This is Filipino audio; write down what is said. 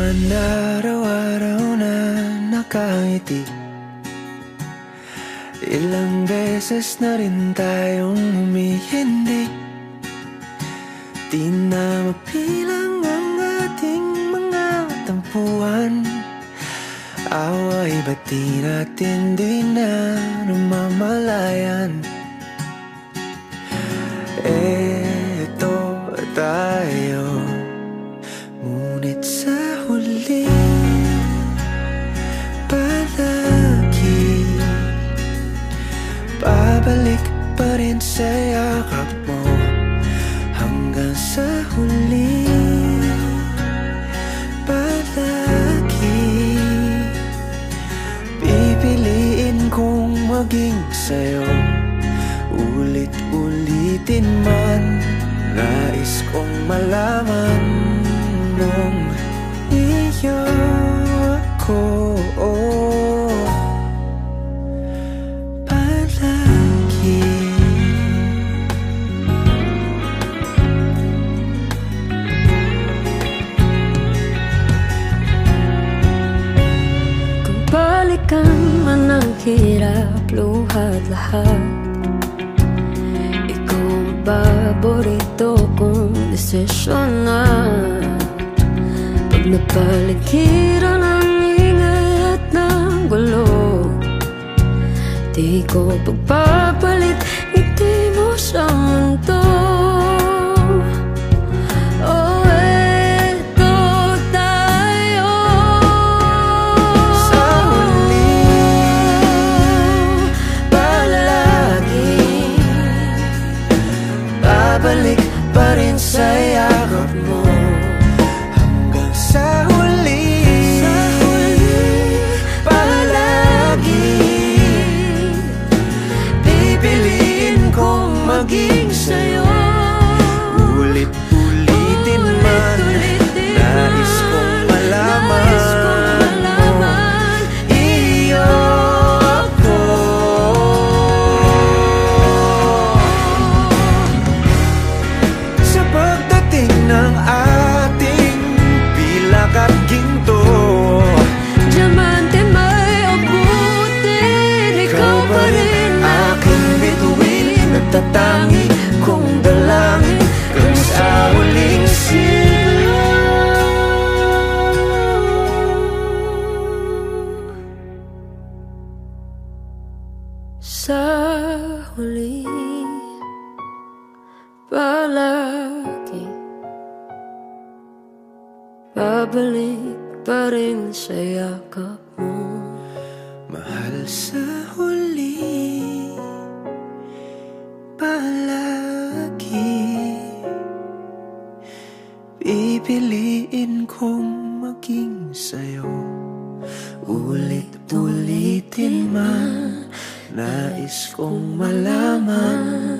naman araw-araw na nakangiti. Ilang beses na rin tayong humihindi. Di na mapilang ang ating mga tampuhan. Away ba't di natin di na namamalayan? Eto tayo, ngunit sa huli palagi babalik pa rin sa yakap mo. Hanggang sa huli palagi pipiliin kong maging sa'yo. Ulit-ulitin man, nais kong malaman nung iyo ako palagi. Kung balikan man ang hirap, luhat lahat, paborito kong desisyon na. Pag napaligiran ang ingay at ng gulo, di ko pagpapalit ngiti mo sa mundo. Oh, eto tayo sa huli palagi babalik pa rin sa yakap mo. Hanggang sa huli palagi pipiliin kong maging sa'yo. Ulit-ulitin man, nais kong malaman iyo ako. Sa pagdating ng ating pilak at ginto, diamante may abutin, ikaw pa rin aking bituin at tatangi kong dalangin kung sa huling silaw. Sa huli palagi babalik pa rin sa yakap mo. Mahal, sa huli palagi pipiliin kong maging sa'yo. Ulit-ulitin man, nais kong malaman